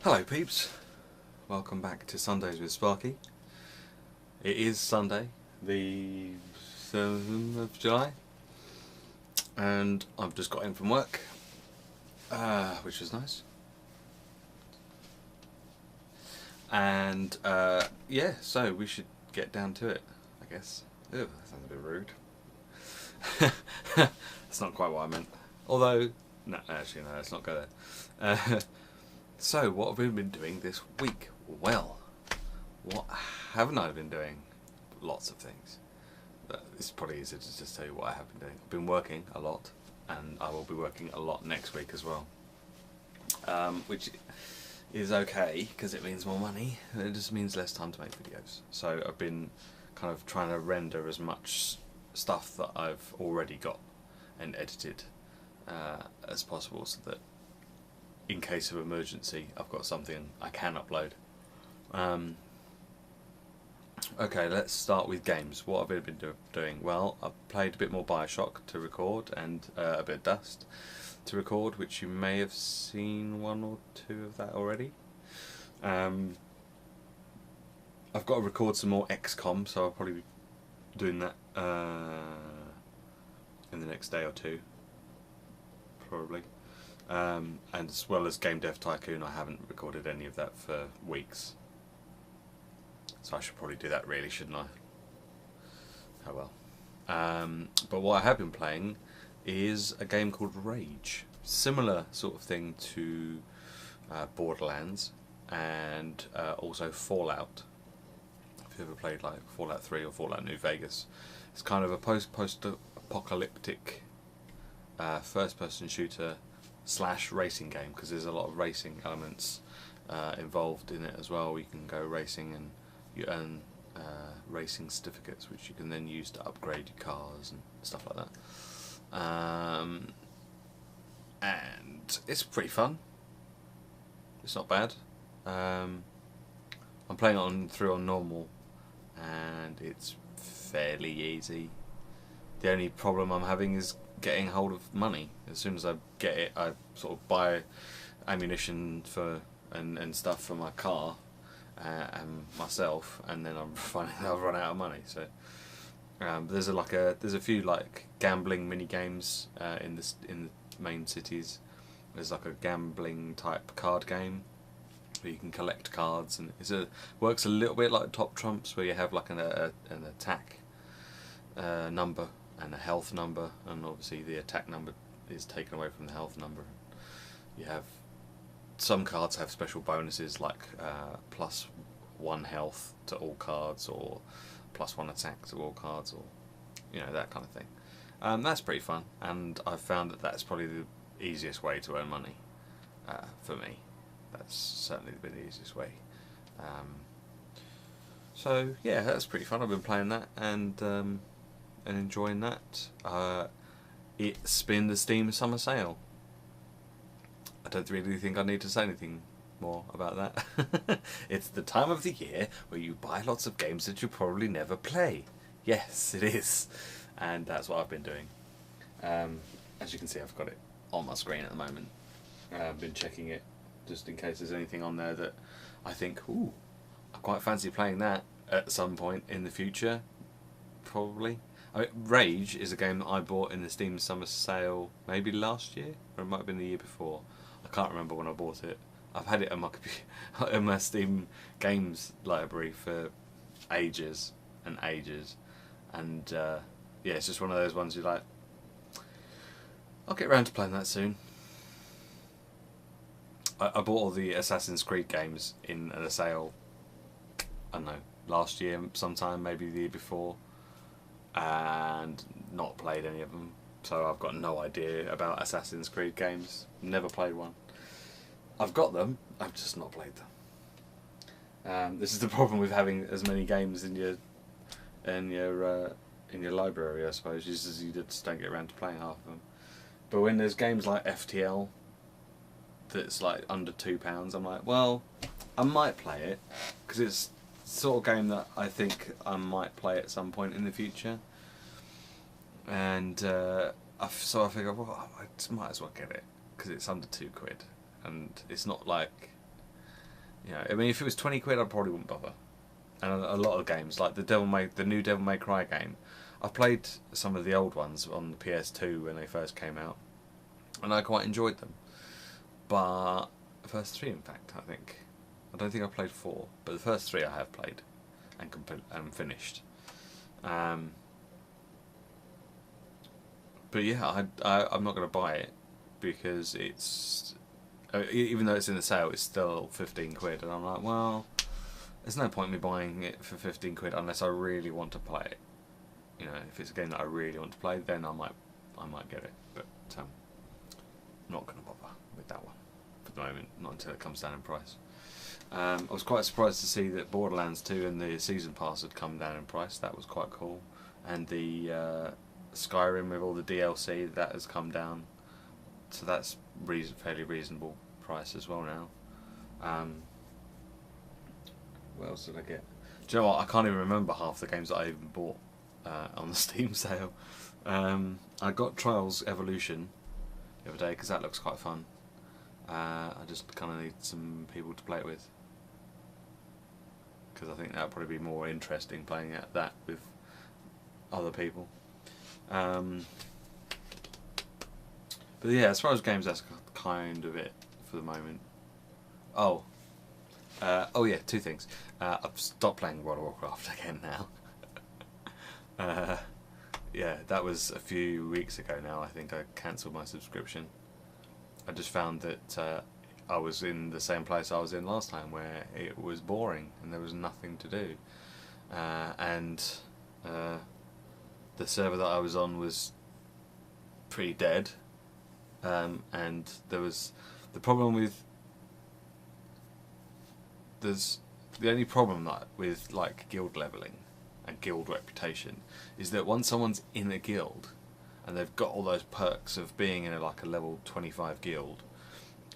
Hello peeps, welcome back to Sundays with Sparky. It is Sunday, the 7th of July, and I've just got in from work, which was nice. And yeah, so we should get down to it, I guess. Ew, that sounds a bit rude. That's not quite what I meant. Although, no, actually no, let's not go there. So, what have we been doing this week? Well, what haven't I been doing? Lots of things. But it's probably easier to just tell you what I have been doing. I've been working a lot, and I will be working a lot next week as well. Which is okay, because it means more money. It just means less time to make videos. So I've been kind of trying to render as much stuff that I've already got and edited as possible, so that in case of emergency I've got something I can upload. Okay, let's start with games. What have I been doing? Well, I've played a bit more Bioshock to record, and a bit of Dust to record, which you may have seen one or two of that already. I've got to record some more XCOM, so I'll probably be doing that in the next day or two, probably. And as well as Game Dev Tycoon, I haven't recorded any of that for weeks. So I should probably do that really, shouldn't I? Oh well. But what I have been playing is a game called Rage. Similar sort of thing to Borderlands and also Fallout. If you've ever played like Fallout 3 or Fallout New Vegas. It's kind of a post-apocalyptic first-person shooter / racing game, because there's a lot of racing elements involved in it as well. You can go racing and you earn racing certificates, which you can then use to upgrade your cars and stuff like that. And it's pretty fun. It's not bad. I'm playing it through on normal, and it's fairly easy. The only problem I'm having is getting hold of money. As soon as I get it, I sort of buy ammunition for and stuff for my car and myself, and then I'm finding I've run out of money. So there's a few like gambling mini games in the main cities. There's like a gambling type card game where you can collect cards, and works a little bit like Top Trumps, where you have like an attack number and a health number, and obviously the attack number is taken away from the health number. You have some cards have special bonuses, like +1 health to all cards, or +1 attack to all cards, or that kind of thing. That's pretty fun, and I've found that that's probably the easiest way to earn money for me. That's certainly been the easiest way. So yeah, that's pretty fun. I've been playing that and enjoying that. It's been the Steam Summer Sale. I don't really think I need to say anything more about that. It's the time of the year where you buy lots of games that you probably never play. Yes, it is. And that's what I've been doing. As you can see, I've got it on my screen at the moment. I've been checking it just in case there's anything on there that I think, ooh, I quite fancy playing that at some point in the future. Probably. I mean, Rage is a game that I bought in the Steam Summer Sale maybe last year, or it might have been the year before. I can't remember when I bought it. I've had it on my in my Steam games library for ages and ages, and yeah, it's just one of those ones you're like, I'll get around to playing that soon. I bought all the Assassin's Creed games in a sale, I don't know, last year sometime, maybe the year before, and not played any of them, so I've got no idea about Assassin's Creed games. Never played one. I've got them, I've just not played them. This is the problem with having as many games in your library, I suppose. You just don't get around to playing half of them. But when there's games like FTL that's like under £2, I'm like, well, I might play it, because it's the sort of game that I think I might play at some point in the future. And so I figure, well, I might as well get it, because it's under £2, and it's not like You know, I mean, if it was 20 quid, I probably wouldn't bother. And a lot of games, like the new Devil May Cry game, I've played some of the old ones on the PS2 when they first came out, and I quite enjoyed them. But the first three, in fact, I don't think I played 4, but the first 3 I have played and finished. But yeah, I'm not going to buy it because it's, even though it's in the sale, it's still 15 quid, and I'm like, well, there's no point in me buying it for 15 quid unless I really want to play it. You know, if it's a game that I really want to play, then I might get it. But I'm not going to bother with that one for the moment, not until it comes down in price. I was quite surprised to see that Borderlands 2 and the Season Pass had come down in price. That was quite cool. And the Skyrim with all the DLC, that has come down. So that's fairly reasonable price as well now. What else did I get? Do you know what? I can't even remember half the games that I even bought on the Steam sale. I got Trials Evolution the other day because that looks quite fun. I just kind of need some people to play it with, because I think that would probably be more interesting playing at that with other people. But yeah, as far as games, that's kind of it for the moment. Oh yeah, 2 things. I've stopped playing World of Warcraft again now. Yeah, that was a few weeks ago now. I think I cancelled my subscription. I just found that I was in the same place I was in last time, where it was boring and there was nothing to do. And the server that I was on was pretty dead. And there was the problem with the only problem with like guild leveling and guild reputation is that once someone's in a guild and they've got all those perks of being in like a level 25 guild,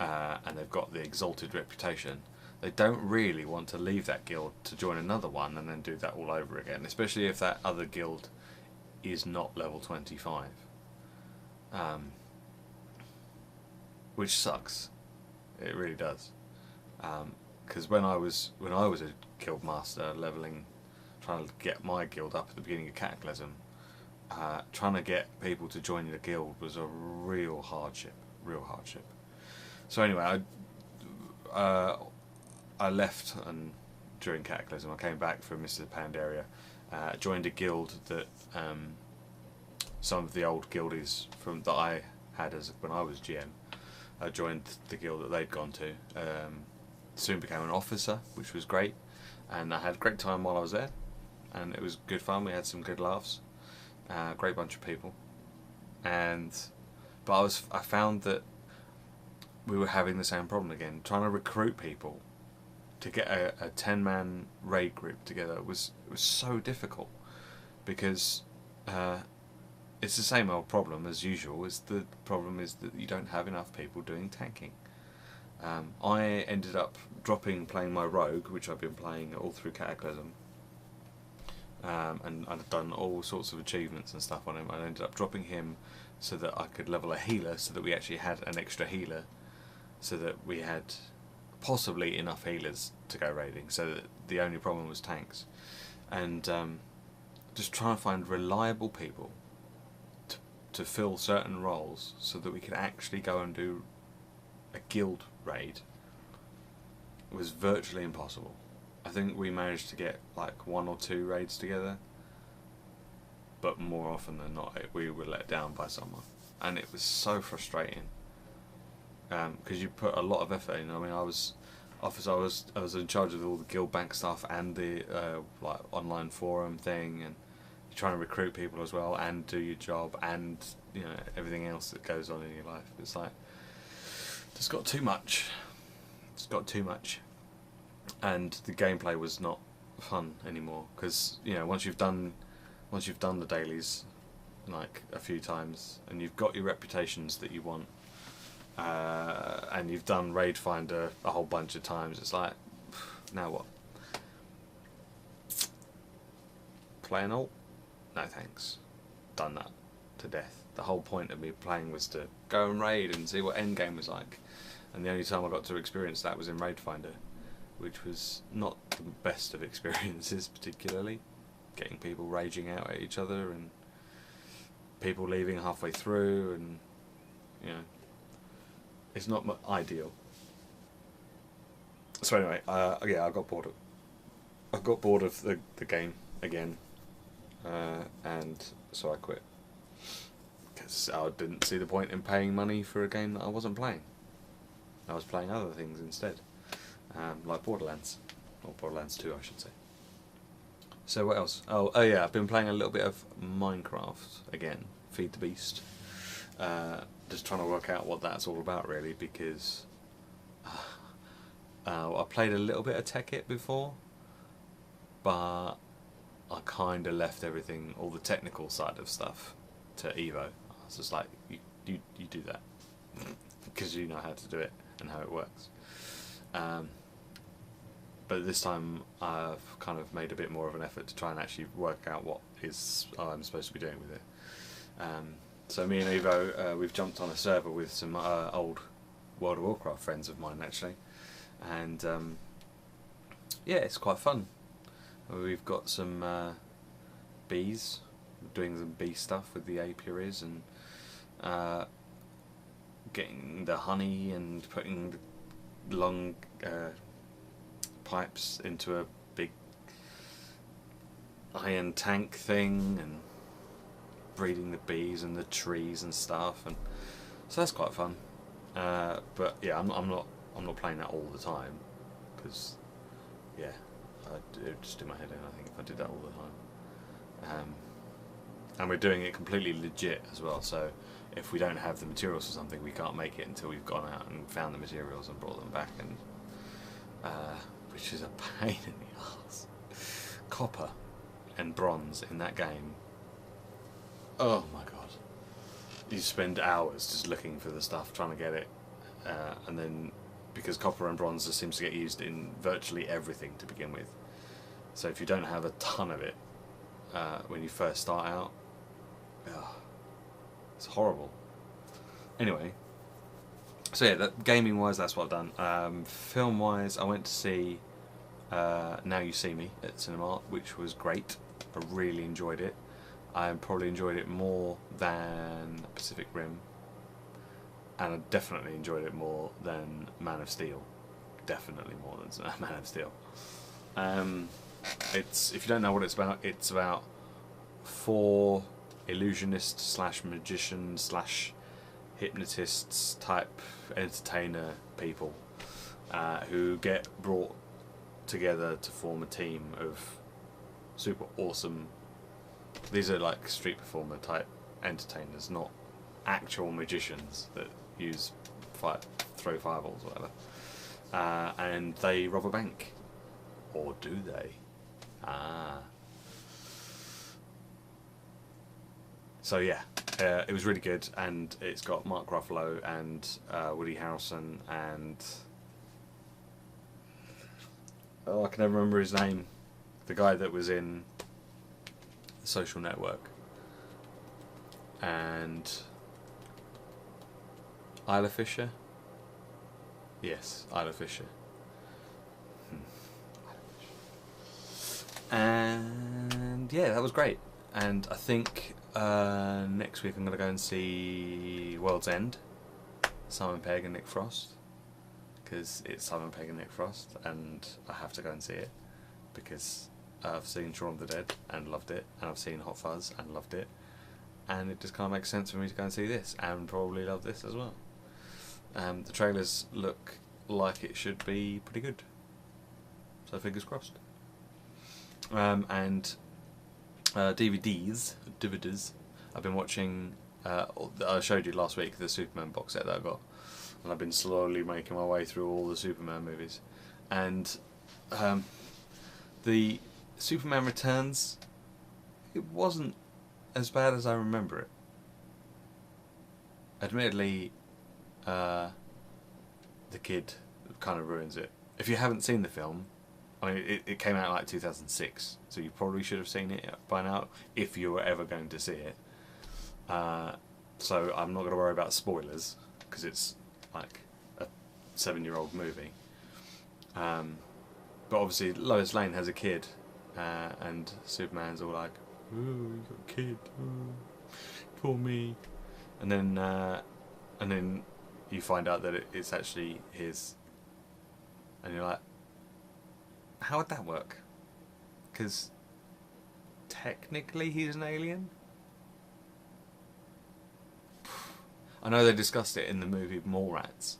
and they've got the exalted reputation, they don't really want to leave that guild to join another one and then do that all over again, especially if that other guild is not level 25. Which sucks. It really does. Because when I was a guild master leveling, trying to get my guild up at the beginning of Cataclysm, trying to get people to join the guild was a real hardship. So anyway, I left, and during Cataclysm I came back from Mr. Pandaria, joined a guild that some of the old guildies that I had when I was GM. I joined the guild that they'd gone to. Soon became an officer, which was great, and I had a great time while I was there, and it was good fun. We had some good laughs, great bunch of people, but I found that we were having the same problem again, trying to recruit people to get a 10-man raid group together was so difficult, because it's the same old problem as usual. The problem is that you don't have enough people doing tanking. I ended up playing my rogue, which I've been playing all through Cataclysm, and I've done all sorts of achievements and stuff on him. I ended up dropping him so that I could level a healer, so that we actually had an extra healer, so that we had possibly enough healers to go raiding, so that the only problem was tanks. And just trying to find reliable people to fill certain roles so that we could actually go and do a guild raid was virtually impossible. I think we managed to get like 1 or 2 raids together, but more often than not we were let down by someone, and it was so frustrating, because you put a lot of effort in. I mean, I was in charge of all the guild bank stuff and the like online forum thing, and you're trying to recruit people as well and do your job, and you know, everything else that goes on in your life. It's like, it's got too much. It's got too much, and the gameplay was not fun anymore, because you know, once you've done the dailies like a few times and you've got your reputations that you want, and you've done Raid Finder a whole bunch of times, it's like, now what? Play an alt? No thanks. Done that to death. The whole point of me playing was to go and raid and see what endgame was like, and the only time I got to experience that was in Raid Finder, which was not the best of experiences, particularly getting people raging out at each other and people leaving halfway through, and you know, it's not ideal. So anyway, yeah, I got bored of the game again, and so I quit because I didn't see the point in paying money for a game that I wasn't playing. I was playing other things instead, like Borderlands, or Borderlands 2, I should say. So what else? Oh yeah, I've been playing a little bit of Minecraft again. Feed the Beast. Just trying to work out what that's all about, really, because I played a little bit of Tekkit before, but I kind of left everything, all the technical side of stuff, to Evo. I was just like, you do that because you know how to do it and how it works. But this time I've kind of made a bit more of an effort to try and actually work out what I'm supposed to be doing with it. So me and Evo, we've jumped on a server with some old World of Warcraft friends of mine, actually, and yeah, it's quite fun. We've got some bees, doing some bee stuff with the apiaries, and getting the honey and putting the long pipes into a big iron tank thing, and breeding the bees and the trees and stuff, and so that's quite fun. But yeah, I'm not playing that all the time, because yeah, it would just do my head in, I think, if I did that all the time. And we're doing it completely legit as well, so if we don't have the materials for something, we can't make it until we've gone out and found the materials and brought them back, and which is a pain in the arse. Copper and bronze in that game, oh my god, you spend hours just looking for the stuff, trying to get it, and then because copper and bronze just seems to get used in virtually everything to begin with, so if you don't have a ton of it when you first start out, it's horrible. Anyway, so yeah, gaming wise, that's what I've done. Film wise, I went to see Now You See Me at cinema, which was great. I really enjoyed it. I probably enjoyed it more than Pacific Rim, and I definitely enjoyed it more than Man of Steel. Definitely more than Man of Steel. It's, if you don't know what it's about 4 illusionists slash magicians slash hypnotists type entertainer people who get brought together to form a team of super awesome. These are like street performer type entertainers, not actual magicians that throw fireballs or whatever. And they rob a bank, or do they? So yeah, it was really good, and it's got Mark Ruffalo and Woody Harrelson and I can never remember his name, the guy that was in The Social Network, and Isla Fisher. Yes, Isla Fisher. And yeah, that was great. And I think next week I'm going to go and see World's End, Simon Pegg and Nick Frost, because it's Simon Pegg and Nick Frost, and I have to go and see it because I've seen Shaun of the Dead and loved it, and I've seen Hot Fuzz and loved it, and it just kind of makes sense for me to go and see this and probably love this as well. The trailers look like it should be pretty good, so fingers crossed. And DVDs. I've been watching. I showed you last week the Superman box set that I got, and I've been slowly making my way through all the Superman movies. And the Superman Returns, it wasn't as bad as I remember it. Admittedly, the kid kind of ruins it. If you haven't seen the film, I mean, it came out in like 2006, so you probably should have seen it by now if you were ever going to see it. So I'm not going to worry about spoilers because it's like a 7-year-old movie. But obviously Lois Lane has a kid, and Superman's all like, "Oh, you got a kid, oh, poor me," and then you find out that it's actually his, and you're like, how would that work? Because technically he's an alien. I know they discussed it in the movie Mallrats,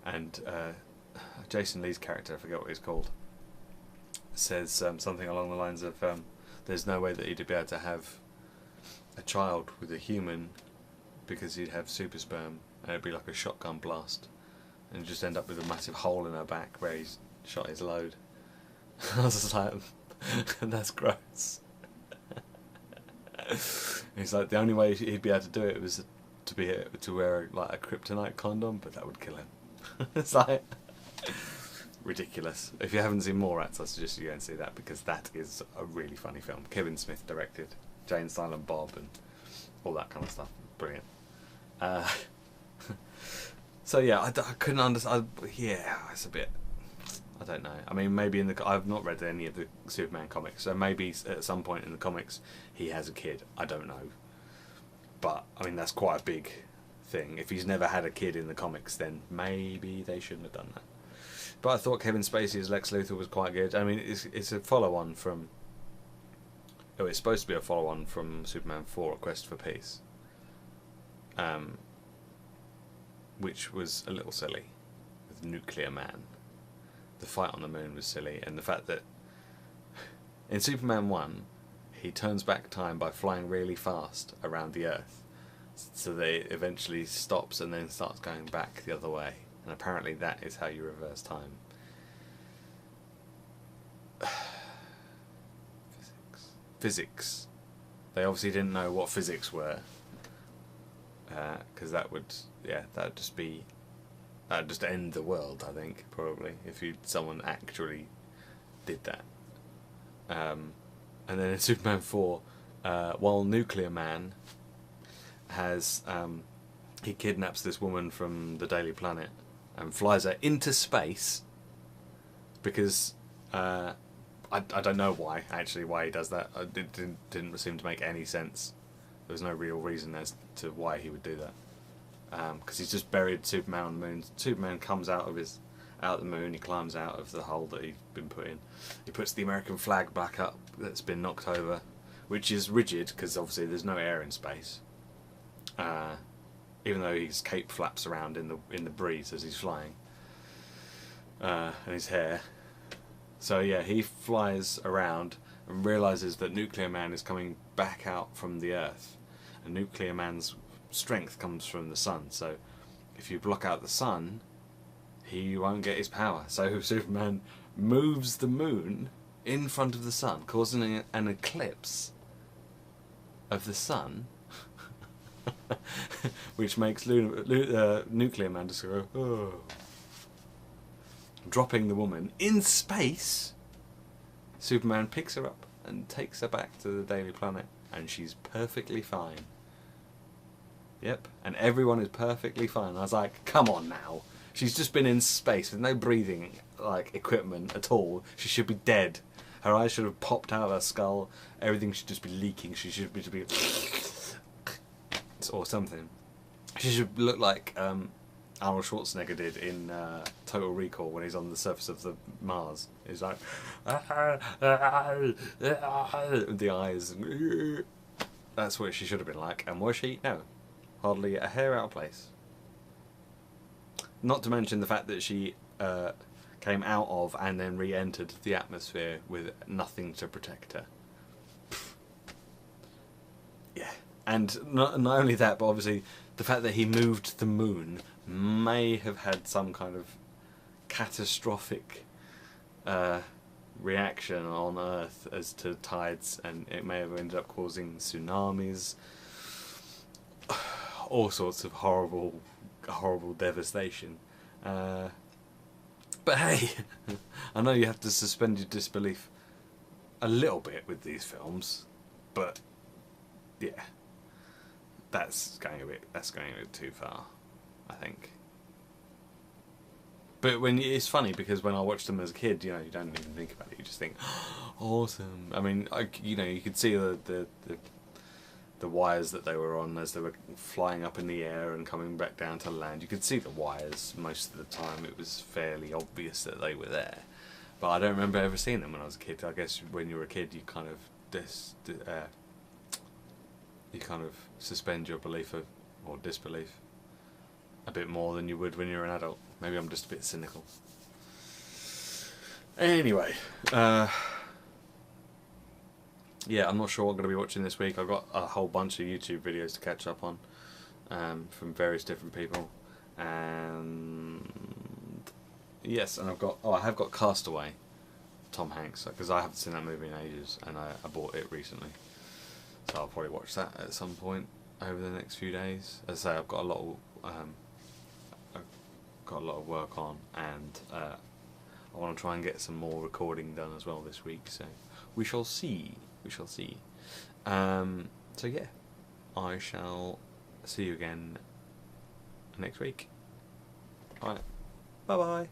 and Jason Lee's character, I forget what he's called, says something along the lines of, there's no way that he'd be able to have a child with a human because he'd have super sperm and it'd be like a shotgun blast and he'd just end up with a massive hole in her back where he's shot his load. I was just like, that's gross. He's like, the only way he'd be able to do it was to wear like a kryptonite condom, but that would kill him. It's like ridiculous. If you haven't seen Mallrats, I suggest you go and see that, because that is a really funny film. Kevin Smith directed, Jane Silent Bob and all that kind of stuff. Brilliant. So yeah, I couldn't understand. Yeah, it's a bit, I don't know. I mean, maybe I've not read any of the Superman comics, so maybe at some point in the comics he has a kid. I don't know. But I mean, that's quite a big thing. If he's never had a kid in the comics, then maybe they shouldn't have done that. But I thought Kevin Spacey as Lex Luthor was quite good. I mean, it's a follow-on from... Oh, it's supposed to be a follow-on from Superman 4, A Quest for Peace. Which was a little silly, with Nuclear Man. The fight on the moon was silly, and the fact that in Superman 1, he turns back time by flying really fast around the Earth, so that it eventually stops and then starts going back the other way. And apparently that is how you reverse time. Physics. They obviously didn't know what physics were, because that'd just end the world, I think, probably, if someone actually did that. And then in Superman 4, while Nuclear Man has he kidnaps this woman from the Daily Planet and flies her into space, because I don't know why he does that. It didn't seem to make any sense. There was no real reason as to why he would do that, because he's just buried Superman on the moon. Superman comes out of the moon, he climbs out of the hole that he's been put in. He puts the American flag back up that's been knocked over, which is rigid because obviously there's no air in space. Even though his cape flaps around in the breeze as he's flying, and his hair. So yeah, he flies around and realizes that Nuclear Man is coming back out from the Earth, and Nuclear Man's strength comes from the sun. So if you block out the sun, he won't get his power. So Superman moves the moon in front of the sun, causing an eclipse of the sun, which makes Nuclear Man just go, oh. Dropping the woman in space. Superman picks her up and takes her back to the Daily Planet, and she's perfectly fine. Yep, and everyone is perfectly fine. I was like, come on now. She's just been in space with no breathing equipment at all. She should be dead. Her eyes should have popped out of her skull. Everything should just be leaking. She should be or something. She should look like Arnold Schwarzenegger did in Total Recall when he's on the surface of the Mars. He's like, the eyes. That's what she should have been like. And was she? No. Hardly a hair out of place. Not to mention the fact that she came out of and then re-entered the atmosphere with nothing to protect her. Yeah. And not only that, but obviously the fact that he moved the moon may have had some kind of catastrophic reaction on Earth as to tides, and it may have ended up causing tsunamis, all sorts of horrible devastation. But hey, I know you have to suspend your disbelief a little bit with these films, but yeah, that's going a bit too far, I think. But it's funny because when I watched them as a kid, you know, you don't even think about it. You just think, awesome. I mean, you know, you could see the wires that they were on as they were flying up in the air and coming back down to land. You could see the wires most of the time. It was fairly obvious that they were there. But I don't remember ever seeing them when I was a kid. I guess when you were a kid, you kind of suspend your belief or disbelief a bit more than you would when you're an adult. Maybe I'm just a bit cynical. Anyway, yeah, I'm not sure what I'm going to be watching this week. I've got a whole bunch of YouTube videos to catch up on from various different people. And yes, and I have got Castaway, Tom Hanks, because I haven't seen that movie in ages, and I bought it recently. So I'll probably watch that at some point over the next few days. As I say, I've got a lot of work on, and I want to try and get some more recording done as well this week. So we shall see. We shall see. So yeah, I shall see you again next week. Alright, bye bye.